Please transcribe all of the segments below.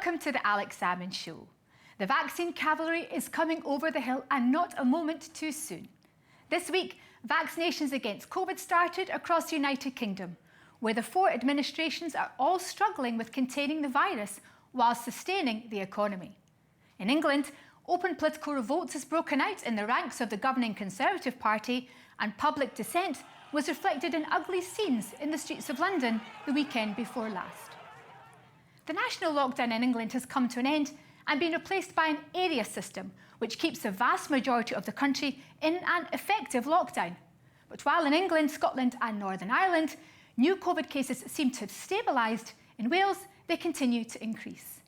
Welcome to the Alex Salmond Show. The vaccine cavalry is coming over the hill and not a moment too soon. This week, vaccinations against COVID started across the United Kingdom, where the four administrations are all struggling with containing the virus while sustaining the economy. In England, open political revolt has broken out in the ranks of the governing Conservative Party, and public dissent was reflected in ugly scenes in the streets of London the weekend before last. The national lockdown in England has come to an end and been replaced by an area system, which keeps the vast majority of the country in an effective lockdown. But while in England, Scotland and Northern Ireland, new COVID cases seem to have stabilised, in Wales they continue to increase.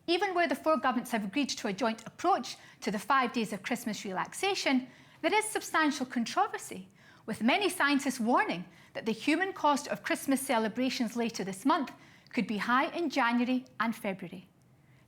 Even where the four governments have agreed to a joint approach to the 5 days of Christmas relaxation, there is substantial controversy, with many scientists warning that the human cost of Christmas celebrations later this month could be high in January and February.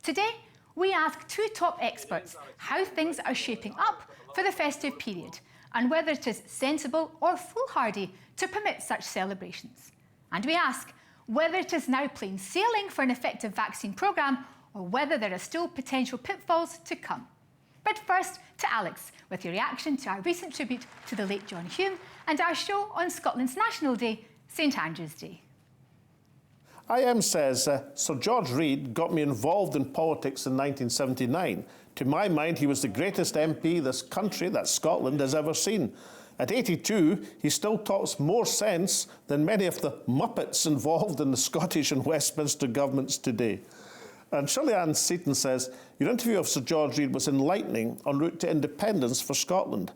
Today, we ask two top experts how things are shaping up for the festive period and whether it is sensible or foolhardy to permit such celebrations. And we ask whether it is now plain sailing for an effective vaccine programme or whether there are still potential pitfalls to come. But first, to Alex, with your reaction to our recent tribute to the late John Hume and our show on Scotland's National Day, St Andrew's Day. IM says, Sir George Reid got me involved in politics in 1979. To my mind, he was the greatest MP this country, that's Scotland, has ever seen. At 82, he still talks more sense than many of the muppets involved in the Scottish and Westminster governments today. And Shirley-Ann Seaton says, your interview of Sir George Reid was enlightening en route to independence for Scotland.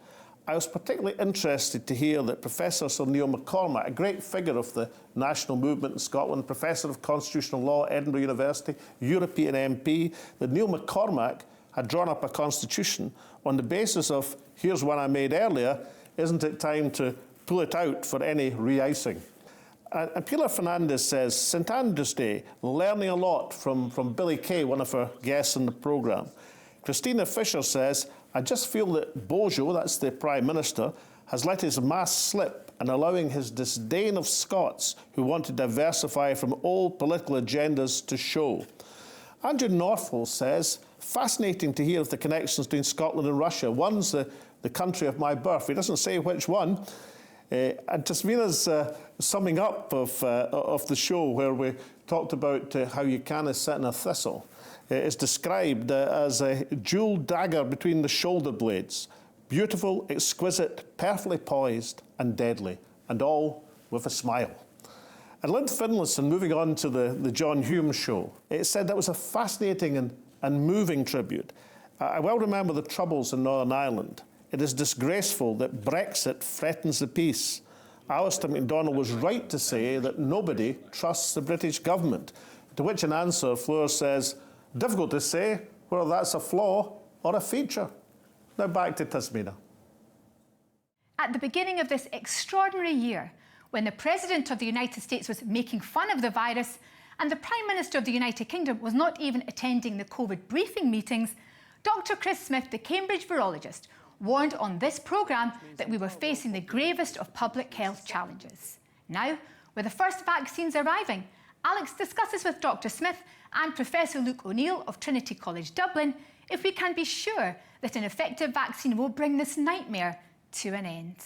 I was particularly interested to hear that Professor Sir Neil McCormack, a great figure of the national movement in Scotland, Professor of Constitutional Law at Edinburgh University, European MP, that Neil McCormack had drawn up a constitution on the basis of, here's one I made earlier, isn't it time to pull it out for any re-icing? And Pilar Fernandez says, St Andrew's Day, learning a lot from Billy Kay, one of our guests in the programme. Christina Fisher says, I just feel that Bojo, that's the Prime Minister, has let his mask slip and allowing his disdain of Scots who want to diversify from old political agendas to show. Andrew Northwell says, fascinating to hear of the connections between Scotland and Russia. One's the country of my birth. He doesn't say which one. And Tasmina's summing up of the show where we talked about how you can't sit in a thistle. Is described as a dual dagger between the shoulder blades. Beautiful, exquisite, perfectly poised and deadly, and all with a smile. And Lynn Finlayson, moving on to the John Hume show, it said that was a fascinating and moving tribute. I well remember the troubles in Northern Ireland. It is disgraceful that Brexit threatens the peace. Alistair MacDonald was right to say that nobody trusts the British government, to which in answer Fleur says, difficult to say whether that's a flaw or a feature. Now back to Tasmina. At the beginning of this extraordinary year, when the President of the United States was making fun of the virus and the Prime Minister of the United Kingdom was not even attending the COVID briefing meetings, Dr. Chris Smith, the Cambridge virologist, warned on this programme that we were facing the gravest of public health challenges. Now, with the first vaccines arriving, Alex discusses with Dr. Smith and Professor Luke O'Neill of Trinity College Dublin if we can be sure that an effective vaccine will bring this nightmare to an end.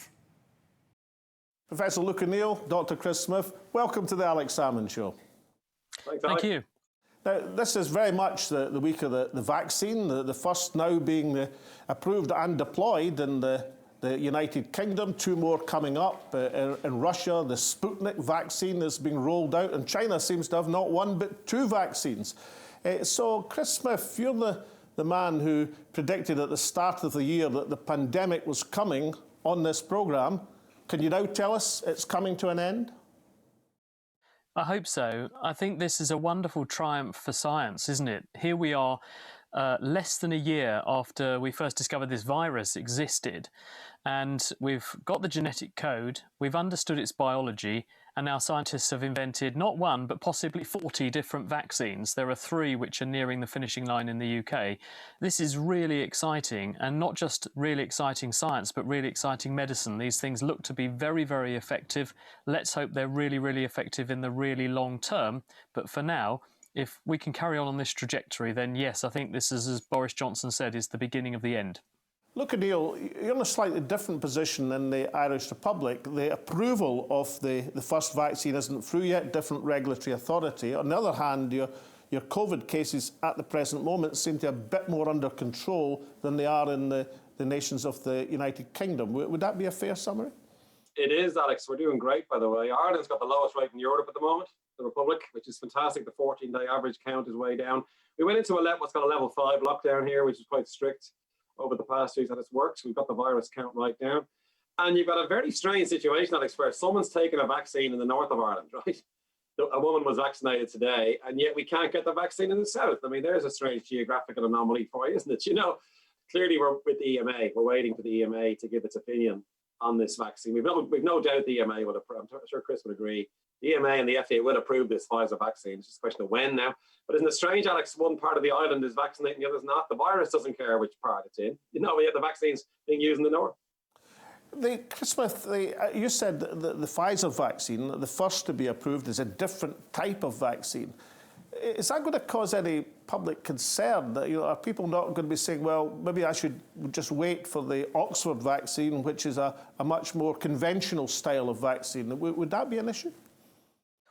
Professor Luke O'Neill, Dr. Chris Smith, welcome to the Alex Salmond Show. Thank you. Now, this is very much the week of the vaccine, the first now being approved and deployed in the United Kingdom, two more coming up. In Russia, the Sputnik vaccine is being rolled out, and China seems to have not one but two vaccines. So, Chris Smith, you're the man who predicted at the start of the year that the pandemic was coming on this programme. Can you now tell us it's coming to an end? I hope so. I think this is a wonderful triumph for science, isn't it? Here we are, less than a year after we first discovered this virus existed, and we've got the genetic code, we've understood its biology, and now scientists have invented not one, but possibly 40 different vaccines. There are 3 which are nearing the finishing line in the UK. This is really exciting, and not just really exciting science, but really exciting medicine. These things look to be very, very effective. Let's hope they're really, really effective in the really long term. But for now, if we can carry on this trajectory, then yes, I think this is, as Boris Johnson said, is the beginning of the end. Look, Neil, you're in a slightly different position in the Irish Republic. The approval of the first vaccine isn't through yet, different regulatory authority. On the other hand, your COVID cases at the present moment seem to be a bit more under control than they are in the nations of the United Kingdom. Would that be a fair summary? It is, Alex. We're doing great, by the way. Ireland's got the lowest rate in Europe at the moment, the Republic, which is fantastic. The 14-day average count is way down. We went into what's called a level 5 lockdown here, which is quite strict over the past weeks, and it's worked. We've got the virus count right down. And you've got a very strange situation, Alex, where someone's taken a vaccine in the north of Ireland, right? A woman was vaccinated today, and yet we can't get the vaccine in the south. I mean, there's a strange geographical anomaly for you, isn't it? You know, clearly we're with the EMA. We're waiting for the EMA to give its opinion on this vaccine. We've no doubt the EMA will approve. I'm sure Chris would agree. The EMA and the FDA will approve this Pfizer vaccine. It's just a question of when now. But isn't it strange, Alex? One part of the island is vaccinating, the other's not. The virus doesn't care which part it's in. You know, we have the vaccines being used in the north. Chris Smith, you said the Pfizer vaccine, the first to be approved, is a different type of vaccine. Is that going to cause any public concern? Are people not going to be saying, well, maybe I should just wait for the Oxford vaccine, which is a much more conventional style of vaccine? Would that be an issue?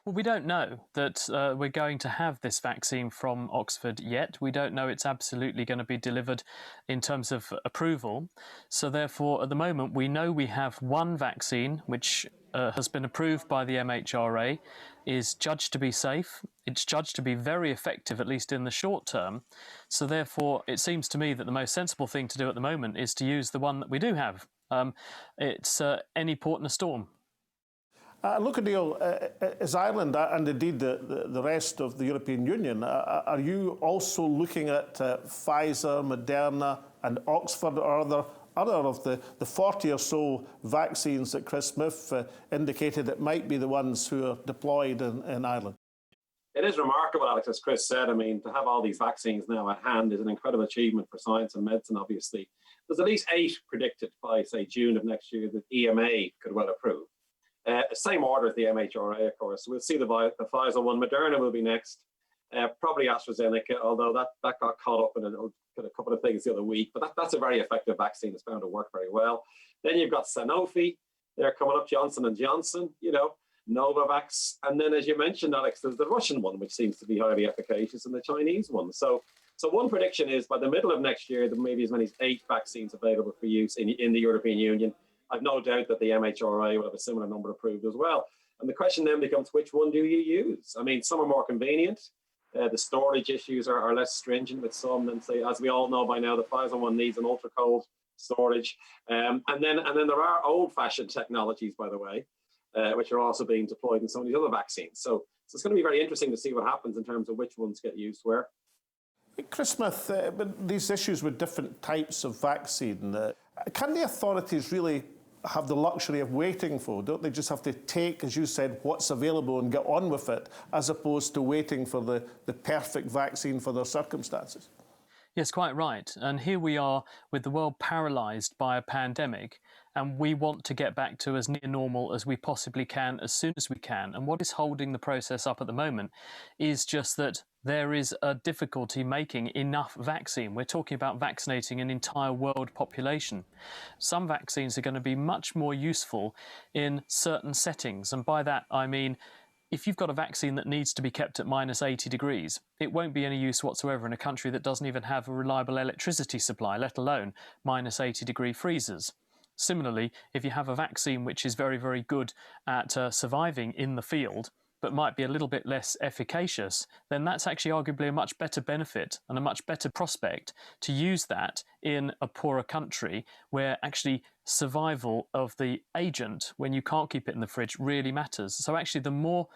Well, we don't know that we're going to have this vaccine from Oxford yet. We don't know it's absolutely going to be delivered in terms of approval. So therefore, at the moment, we know we have one vaccine which has been approved by the MHRA, is judged to be safe. It's judged to be very effective, at least in the short term. So therefore, it seems to me that the most sensible thing to do at the moment is to use the one that we do have. It's any port in a storm. Look, Neil, is Ireland and indeed the rest of the European Union, are you also looking at Pfizer, Moderna and Oxford, or other of the 40 or so vaccines that Chris Smith indicated that might be the ones who are deployed in Ireland? It is remarkable, Alex, as Chris said. I mean, to have all these vaccines now at hand is an incredible achievement for science and medicine, obviously. There's at least 8 predicted by, say, June of next year that EMA could well approve. Same order as the MHRA, of course. We'll see the Pfizer one. Moderna will be next. Probably AstraZeneca, although that got caught up in a couple of things the other week. But that's a very effective vaccine. It's bound to work very well. Then you've got Sanofi. They're coming up, Johnson & Johnson, Novavax. And then, as you mentioned, Alex, there's the Russian one, which seems to be highly efficacious, and the Chinese one. So one prediction is by the middle of next year, there may be as many as 8 vaccines available for use in the European Union. I've no doubt that the MHRA will have a similar number approved as well. And the question then becomes, which one do you use? I mean, some are more convenient. The storage issues are less stringent with some than, say, as we all know by now, the Pfizer one needs an ultra-cold storage. And then there are old-fashioned technologies, by the way, which are also being deployed in some of these other vaccines. So it's going to be very interesting to see what happens in terms of which ones get used where. Chris Smith, these issues with different types of vaccine, can the authorities really have the luxury of waiting for? Don't they just have to take, as you said, what's available and get on with it, as opposed to waiting for the perfect vaccine for their circumstances? Yes, quite right. And here we are with the world paralysed by a pandemic, and we want to get back to as near normal as we possibly can as soon as we can. And what is holding the process up at the moment is just that there is a difficulty making enough vaccine. We're talking about vaccinating an entire world population. Some vaccines are going to be much more useful in certain settings. And by that, I mean, if you've got a vaccine that needs to be kept at -80 degrees, it won't be any use whatsoever in a country that doesn't even have a reliable electricity supply, let alone -80 degree freezers. Similarly, if you have a vaccine which is very, very good at surviving in the field, but might be a little bit less efficacious, then that's actually arguably a much better benefit and a much better prospect to use that in a poorer country where actually survival of the agent, when you can't keep it in the fridge, really matters. So actually the more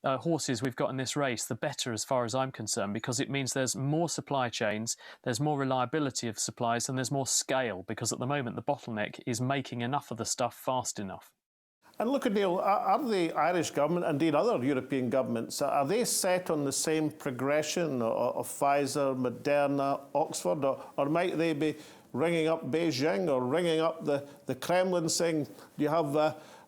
horses we've got in this race, the better as far as I'm concerned, because it means there's more supply chains, there's more reliability of supplies, and there's more scale, because at the moment the bottleneck is making enough of the stuff fast enough. And look, Neil, are the Irish government, indeed other European governments, are they set on the same progression of Pfizer, Moderna, Oxford, or might they be ringing up Beijing or ringing up the Kremlin saying, do you have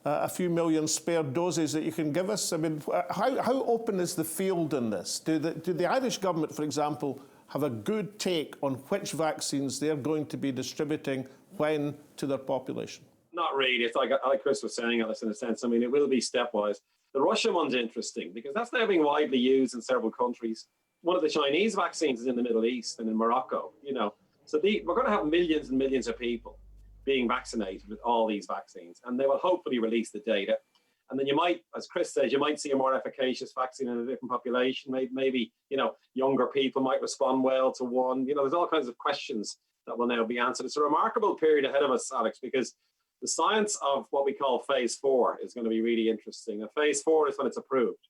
a few million spare doses that you can give us? I mean, how open is the field in this? Do the Irish government, for example, have a good take on which vaccines they're going to be distributing when to their population? Not really. It's like Chris was saying, Alice, in a sense. I mean, it will be stepwise. The Russian one's interesting because that's now being widely used in several countries. One of the Chinese vaccines is in the Middle East and in Morocco, you know. So we're going to have millions and millions of people being vaccinated with all these vaccines, and they will hopefully release the data. And then you might, as Chris says, you might see a more efficacious vaccine in a different population. Maybe you know, younger people might respond well to one. You know, there's all kinds of questions that will now be answered. It's a remarkable period ahead of us, Alex, because the science of what we call phase 4 is going to be really interesting. And phase 4 is when it's approved.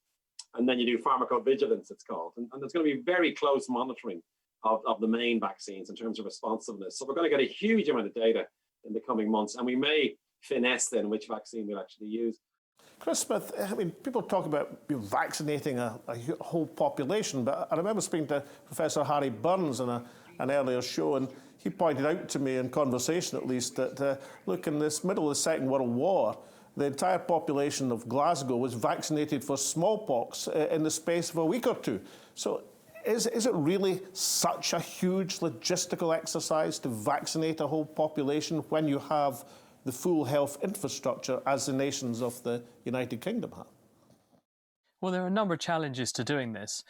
And then you do pharmacovigilance, it's called. And there's going to be very close monitoring of the main vaccines in terms of responsiveness. So we're going to get a huge amount of data in the coming months. And we may finesse then which vaccine we'll actually use. Chris Smith, I mean, people talk about vaccinating a whole population, but I remember speaking to Professor Harry Burns in an earlier show, and he pointed out to me in conversation at least that, look, in this middle of the Second World War, the entire population of Glasgow was vaccinated for smallpox in the space of a week or two. So is it really such a huge logistical exercise to vaccinate a whole population when you have the full health infrastructure as the nations of the United Kingdom have? Well, there are a number of challenges to doing this.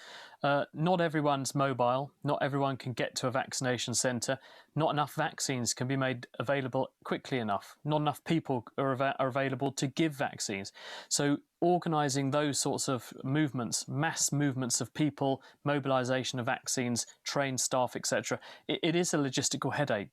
Not everyone's mobile, not everyone can get to a vaccination centre, not enough vaccines can be made available quickly enough, not enough people are available to give vaccines. So organising those sorts of movements, mass movements of people, mobilisation of vaccines, trained staff, etc., it is a logistical headache,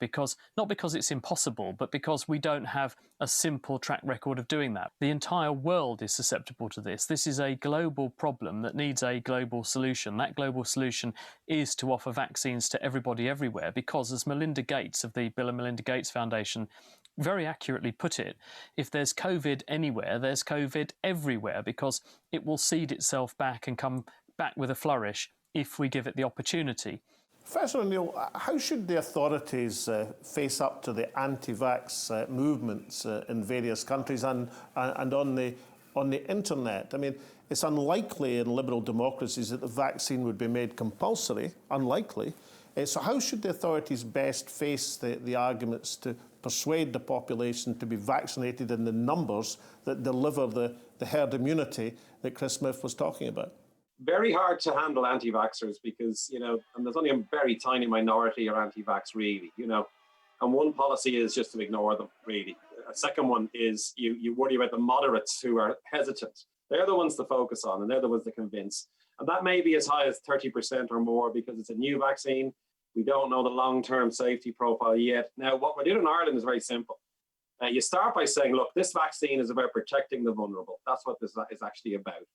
not because it's impossible, but because we don't have a simple track record of doing that. The entire world is susceptible to this. This is a global problem that needs a global solution. That global solution is to offer vaccines to everybody everywhere, because as Melinda Gates of the Bill and Melinda Gates Foundation very accurately put it, if there's COVID anywhere, there's COVID everywhere, because it will seed itself back and come back with a flourish if we give it the opportunity. Professor O'Neill, how should the authorities face up to the anti-vax movements in various countries and on the internet? I mean, it's unlikely in liberal democracies that the vaccine would be made compulsory, unlikely. So how should the authorities best face the arguments to persuade the population to be vaccinated in the numbers that deliver the herd immunity that Chris Smith was talking about? Very hard to handle anti-vaxxers because, you know, and there's only a very tiny minority are anti-vax really, you know, and one policy is just to ignore them really. A second one is you worry about the moderates who are hesitant. They're the ones to focus on and they're the ones to convince. And that may be as high as 30% or more because it's a new vaccine. We don't know the long-term safety profile yet. Now, what we're doing in Ireland is very simple. You start by saying, look, this vaccine is about protecting the vulnerable. That's what this is actually about.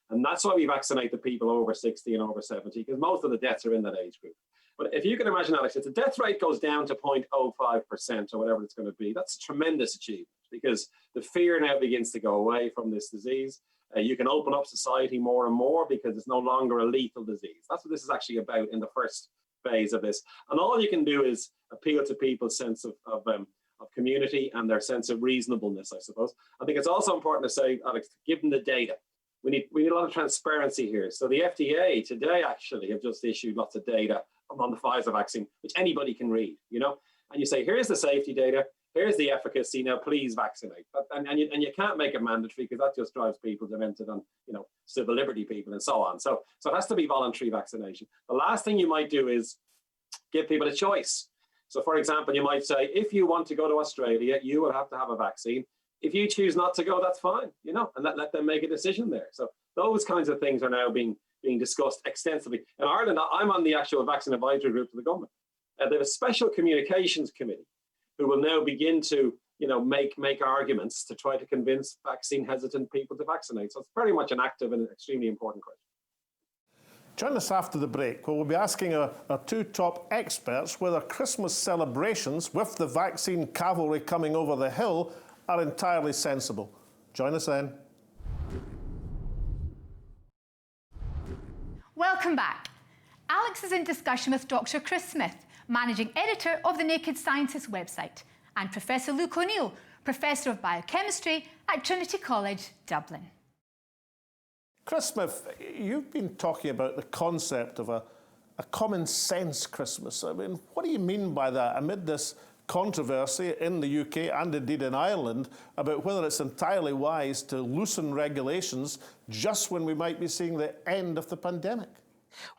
And that's why we vaccinate the people over 60 and over 70, because most of the deaths are in that age group. But if you can imagine, Alex, if the death rate goes down to 0.05% or whatever it's going to be, that's a tremendous achievement because the fear now begins to go away from this disease. You can open up society more and more because it's no longer a lethal disease. That's what this is actually about in the first phase of this. And all you can do is appeal to people's sense of community and their sense of reasonableness, I suppose. I think it's also important to say, Alex, give them the data. We need a lot of transparency here. So the FDA today actually have just issued lots of data on the Pfizer vaccine, which anybody can read, you know, and you say, here's the safety data, here's the efficacy, now please vaccinate. And you can't make it mandatory because that just drives people demented on, you know, civil liberty people and so on. So it has to be voluntary vaccination. The last thing you might do is give people a choice. So for example, you might say, if you want to go to Australia, you will have to have a vaccine. If you choose not to go, that's fine, you know, and let them make a decision there. So those kinds of things are now being discussed extensively. In Ireland, I'm on the actual vaccine advisory group to the government. They have a special communications committee who will now begin to, you know, make arguments to try to convince vaccine hesitant people to vaccinate. So it's very much an active and extremely important question. Join us after the break, where we'll be asking our two top experts whether Christmas celebrations with the vaccine cavalry coming over the hill are entirely sensible. Join us then. Welcome back. Alex is in discussion with Dr. Chris Smith, managing editor of the Naked Scientist website, and Professor Luke O'Neill, Professor of Biochemistry at Trinity College, Dublin. Chris Smith, you've been talking about the concept of a common sense Christmas. I mean, what do you mean by that amid this controversy in the UK and indeed in Ireland about whether it's entirely wise to loosen regulations just when we might be seeing the end of the pandemic?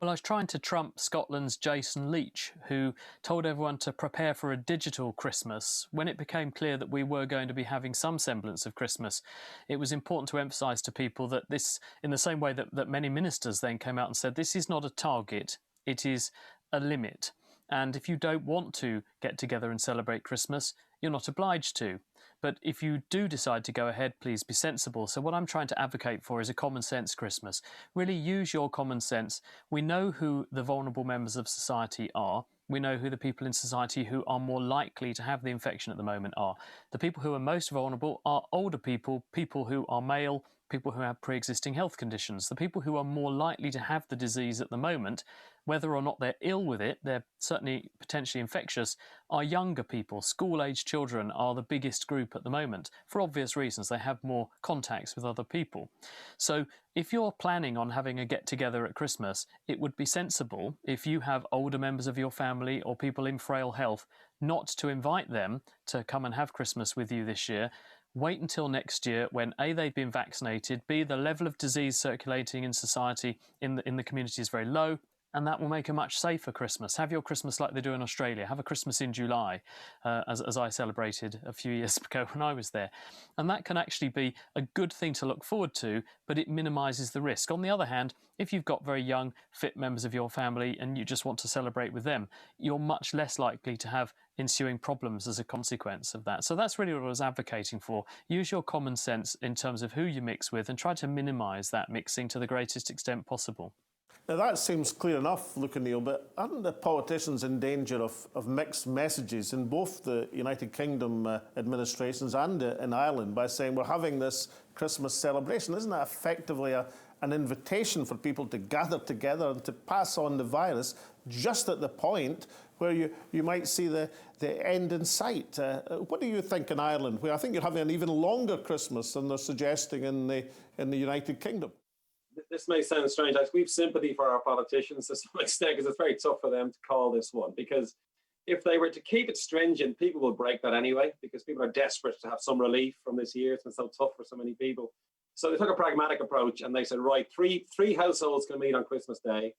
Well, I was trying to trump Scotland's Jason Leach, who told everyone to prepare for a digital Christmas. When it became clear that we were going to be having some semblance of Christmas, it was important to emphasise to people that this, in the same way that many ministers then came out and said, this is not a target, it is a limit. And if you don't want to get together and celebrate Christmas, you're not obliged to. But if you do decide to go ahead, please be sensible. So what I'm trying to advocate for is a common sense Christmas. Really use your common sense. We know who the vulnerable members of society are. We know who the people in society who are more likely to have the infection at the moment are. The people who are most vulnerable are older people, people who are male, people who have pre-existing health conditions. The people who are more likely to have the disease at the moment, whether or not they're ill with it, they're certainly potentially infectious, are younger people. School-aged children are the biggest group at the moment. For obvious reasons, they have more contacts with other people. So if you're planning on having a get-together at Christmas, it would be sensible, if you have older members of your family or people in frail health, not to invite them to come and have Christmas with you this year. Wait until next year when A, they've been vaccinated, B, the level of disease circulating in society in the community is very low, and that will make a much safer Christmas. Have your Christmas like they do in Australia. Have a Christmas in July, as I celebrated a few years ago when I was there. And that can actually be a good thing to look forward to, but it minimises the risk. On the other hand, if you've got very young, fit members of your family and you just want to celebrate with them, you're much less likely to have ensuing problems as a consequence of that. So that's really what I was advocating for. Use your common sense in terms of who you mix with and try to minimise that mixing to the greatest extent possible. Now that seems clear enough, Luke O'Neill, but aren't the politicians in danger of mixed messages in both the United Kingdom administrations and in Ireland by saying we're having this Christmas celebration? Isn't that effectively an invitation for people to gather together and to pass on the virus just at the point where you might see the end in sight? What do you think in Ireland, where I think you're having an even longer Christmas than they're suggesting in the United Kingdom? This may sound strange. We have sympathy for our politicians to some extent because it's very tough for them to call this one. Because if they were to keep it stringent, people will break that anyway because people are desperate to have some relief from this year. It's been so tough for so many people. So they took a pragmatic approach and they said, right, three households can meet on Christmas Day,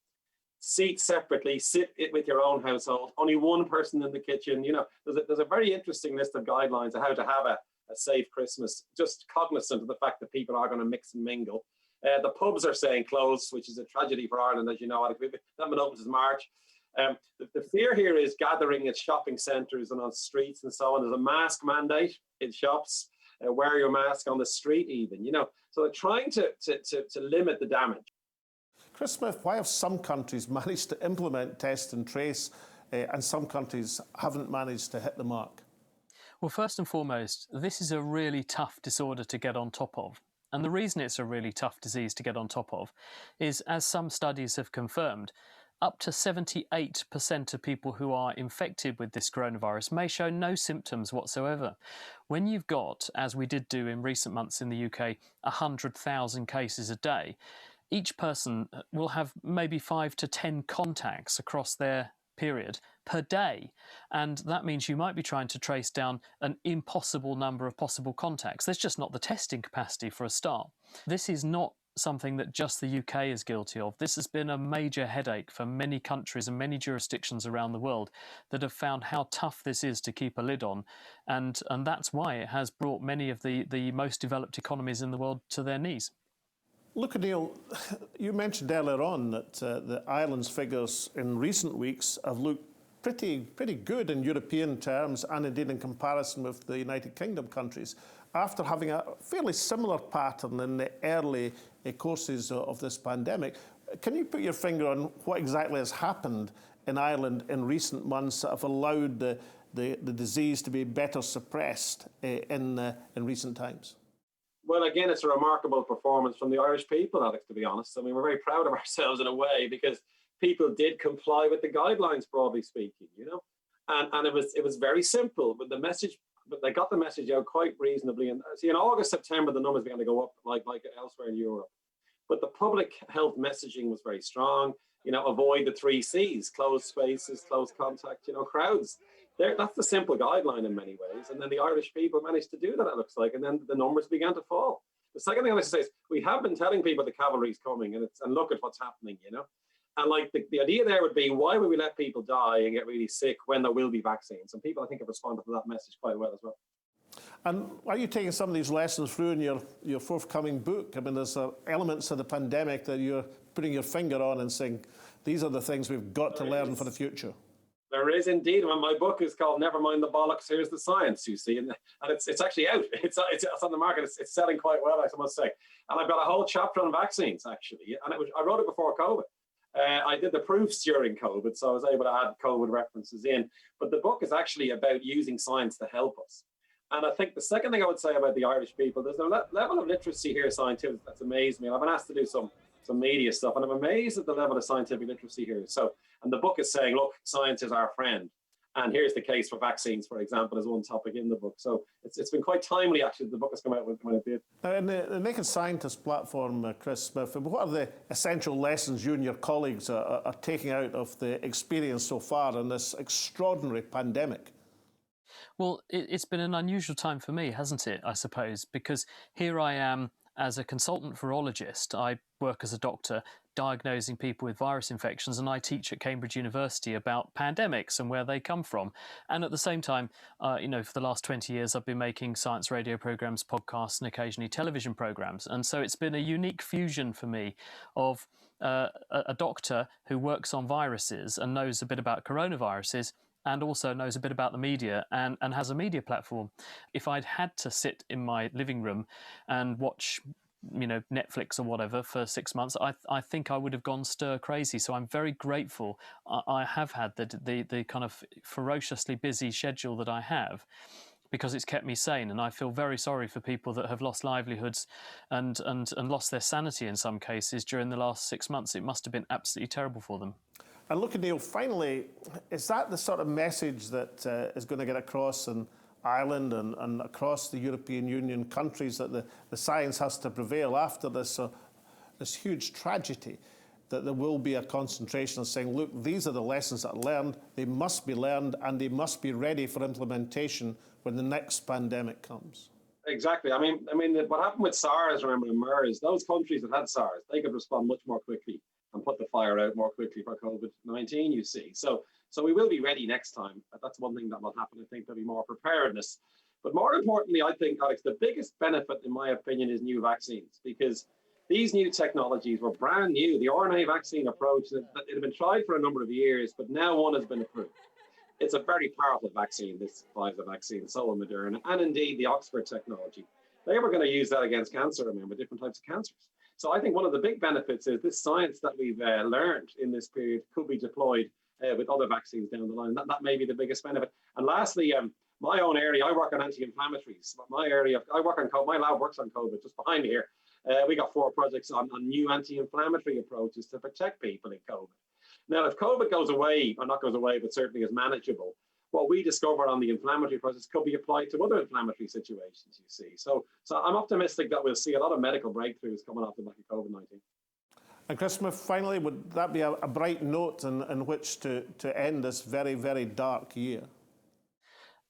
seat separately, sit with your own household, only one person in the kitchen. You know, there's a very interesting list of guidelines of how to have a safe Christmas, just cognizant of the fact that people are going to mix and mingle. The pubs are saying closed, which is a tragedy for Ireland, as you know, Alex. They haven't been open since March. The fear here is gathering at shopping centres and on streets and so on. There's a mask mandate in shops. Wear your mask on the street even, you know. So they're trying to limit the damage. Chris Smith, why have some countries managed to implement test and trace and some countries haven't managed to hit the mark? Well, first and foremost, this is a really tough disorder to get on top of. And the reason it's a really tough disease to get on top of is, as some studies have confirmed, up to 78% of people who are infected with this coronavirus may show no symptoms whatsoever. When you've got, as we did do in recent months in the UK, 100,000 cases a day, each person will have maybe 5 to 10 contacts across their period per day, and that means you might be trying to trace down an impossible number of possible contacts. There's just not the testing capacity for a start. This is not something that just the UK is guilty of. This has been a major headache for many countries and many jurisdictions around the world that have found how tough this is to keep a lid on, and that's why it has brought many of the most developed economies in the world to their knees. Look, Neil, you mentioned earlier on that the Ireland's figures in recent weeks have looked pretty good in European terms and indeed in comparison with the United Kingdom countries, after having a fairly similar pattern in the early courses of this pandemic. Can you put your finger on what exactly has happened in Ireland in recent months that have allowed the disease to be better suppressed in recent times? Well, again, it's a remarkable performance from the Irish people, Alex, to be honest. I mean, we're very proud of ourselves in a way because people did comply with the guidelines, broadly speaking, and it was very simple. But they got the message out quite reasonably. And see, in August, September, the numbers began to go up like elsewhere in Europe. But the public health messaging was very strong. Avoid the 3 C's: closed spaces, close contact, crowds. That's the simple guideline in many ways. And then the Irish people managed to do that, it looks like. And then the numbers began to fall. The second thing I want to say is we have been telling people the cavalry is coming, and look at what's happening, And like the idea there would be, why would we let people die and get really sick when there will be vaccines? And people, I think, have responded to that message quite well as well. And are you taking some of these lessons through in your forthcoming book? I mean, there's elements of the pandemic that you're putting your finger on and saying, these are the things we've got to learn for the future. There is indeed. And my book is called Never Mind the Bollocks, Here's the Science, you see. And it's actually out. It's on the market. It's selling quite well, I must say. And I've got a whole chapter on vaccines, actually. And I wrote it before COVID. I did the proofs during COVID, so I was able to add COVID references in. But the book is actually about using science to help us. And I think the second thing I would say about the Irish people, there's a level of literacy here, scientific, that's amazed me. And I've been asked to do some media stuff, and I'm amazed at the level of scientific literacy here. And the book is saying, look, science is our friend. And here's the case for vaccines, for example, as one topic in the book. So it's been quite timely, actually, the book has come out when it did. Now, in the Naked Scientist platform, Chris Smith, what are the essential lessons you and your colleagues are taking out of the experience so far in this extraordinary pandemic? Well, it's been an unusual time for me, hasn't it, I suppose, because here I am as a consultant virologist. I work as a doctor diagnosing people with virus infections, and I teach at Cambridge University about pandemics and where they come from. And at the same time, for the last 20 years, I've been making science radio programs, podcasts, and occasionally television programs. And so it's been a unique fusion for me of a doctor who works on viruses and knows a bit about coronaviruses, and also knows a bit about the media and has a media platform. If I'd had to sit in my living room and watch Netflix or whatever for 6 months, I think I would have gone stir crazy. So I'm very grateful I have had the kind of ferociously busy schedule that I have, because it's kept me sane. And I feel very sorry for people that have lost livelihoods and lost their sanity in some cases during the last 6 months. It must have been absolutely terrible for them. And look, Neil, finally, is that the sort of message that is going to get across in Ireland and across the European Union countries, that the science has to prevail after this huge tragedy, that there will be a concentration of saying, look, these are the lessons that are learned, they must be learned, and they must be ready for implementation when the next pandemic comes? Exactly. I mean, what happened with SARS, remember, in MERS, those countries that had SARS, they could respond much more quickly and put the fire out more quickly for COVID-19, you see. So we will be ready next time. That's one thing that will happen. I think there'll be more preparedness. But more importantly, I think, Alex, the biggest benefit, in my opinion, is new vaccines, because these new technologies were brand new. The RNA vaccine approach, it had been tried for a number of years, but now one has been approved. It's a very powerful vaccine, this Pfizer vaccine, so will Moderna, and indeed the Oxford technology. They were going to use that against cancer, remember, different types of cancers. So I think one of the big benefits is this science that we've learned in this period could be deployed with other vaccines down the line. That may be the biggest benefit. And lastly, my own area, I work on anti-inflammatories. My lab works on COVID, just behind me here. We got 4 projects on new anti-inflammatory approaches to protect people in COVID. Now, if COVID goes away, or not goes away, but certainly is manageable, what we discover on the inflammatory process could be applied to other inflammatory situations, you see. So I'm optimistic that we'll see a lot of medical breakthroughs coming off the back of COVID-19. And Chris Smith, finally, would that be a bright note in which to end this very, very dark year?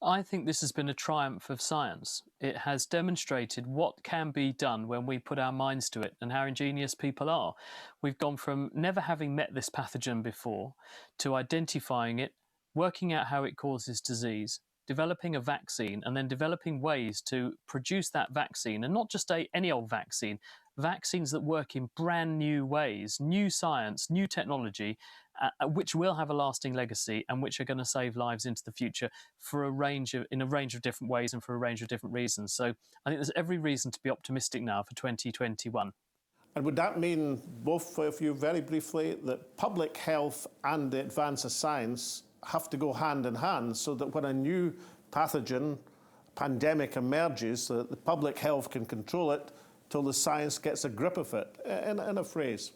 I think this has been a triumph of science. It has demonstrated what can be done when we put our minds to it and how ingenious people are. We've gone from never having met this pathogen before to identifying it, working out how it causes disease, developing a vaccine, and then developing ways to produce that vaccine, and not just any old vaccine, vaccines that work in brand new ways, new science, new technology, which will have a lasting legacy and which are going to save lives into the future in a range of different ways and for a range of different reasons. So I think there's every reason to be optimistic now for 2021. And would that mean, both of you very briefly, that public health and the advance of science have to go hand in hand, so that when a new pathogen, pandemic emerges, the public health can control it till the science gets a grip of it, in a phrase?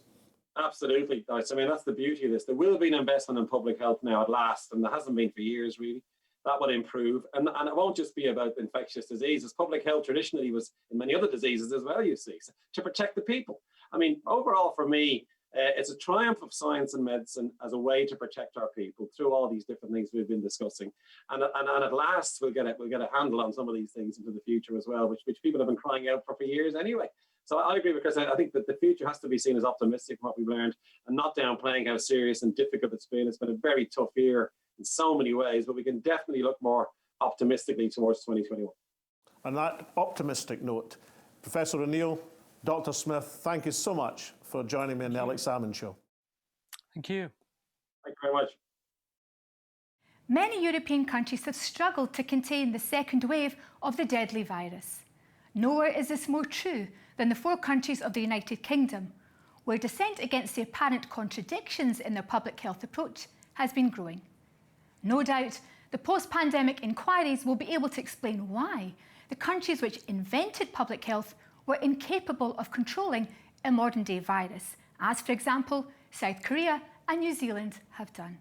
Absolutely. I mean, that's the beauty of this. There will be an investment in public health now at last, and there hasn't been for years, really. That will improve. And it won't just be about infectious diseases. Public health traditionally was in many other diseases as well, you see, so to protect the people. I mean, overall, for me, it's a triumph of science and medicine as a way to protect our people through all these different things we've been discussing. And at last, we'll get a handle on some of these things into the future as well, which people have been crying out for years anyway. So I agree with Chris. I think that the future has to be seen as optimistic, what we've learned, and not downplaying how serious and difficult it's been. It's been a very tough year in so many ways, but we can definitely look more optimistically towards 2021. On that optimistic note, Professor O'Neill, Dr. Smith, thank you so much for joining me on the Alex Salmond Show. Thank you. Thank you very much. Many European countries have struggled to contain the second wave of the deadly virus. Nowhere is this more true than the 4 countries of the United Kingdom, where dissent against the apparent contradictions in their public health approach has been growing. No doubt, the post-pandemic inquiries will be able to explain why the countries which invented public health were incapable of controlling a modern-day virus, as, for example, South Korea and New Zealand have done.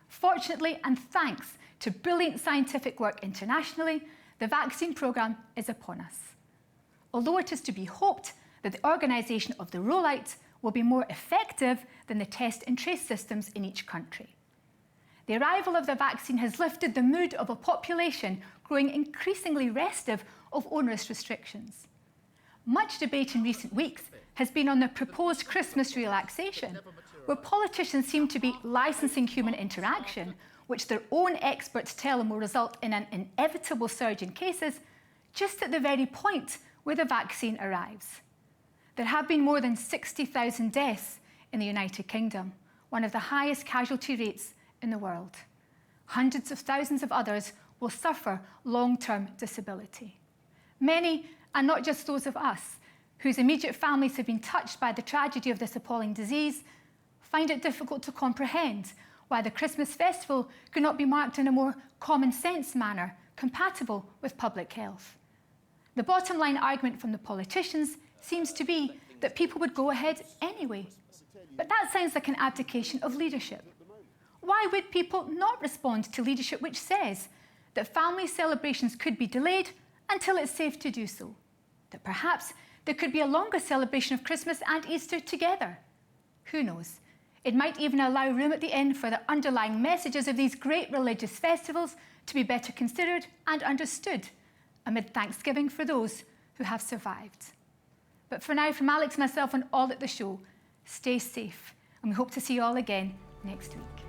Fortunately, and thanks to brilliant scientific work internationally, the vaccine programme is upon us. Although it is to be hoped that the organisation of the rollout will be more effective than the test and trace systems in each country. The arrival of the vaccine has lifted the mood of a population growing increasingly restive of onerous restrictions. Much debate in recent weeks has been on the proposed Christmas relaxation, where politicians seem to be licensing human interaction, which their own experts tell them will result in an inevitable surge in cases, just at the very point where the vaccine arrives. There have been more than 60,000 deaths in the United Kingdom, one of the highest casualty rates in the world. Hundreds of thousands of others will suffer long-term disability. Many, and not just those of us, whose immediate families have been touched by the tragedy of this appalling disease, find it difficult to comprehend why the Christmas festival could not be marked in a more common-sense manner compatible with public health. The bottom line argument from the politicians seems to be that people would go ahead anyway. But that sounds like an abdication of leadership. Why would people not respond to leadership which says that family celebrations could be delayed until it's safe to do so? That perhaps there could be a longer celebration of Christmas and Easter together? Who knows? It might even allow room at the end for the underlying messages of these great religious festivals to be better considered and understood amid Thanksgiving for those who have survived. But for now, from Alex, myself and all at the show, stay safe, and we hope to see you all again next week.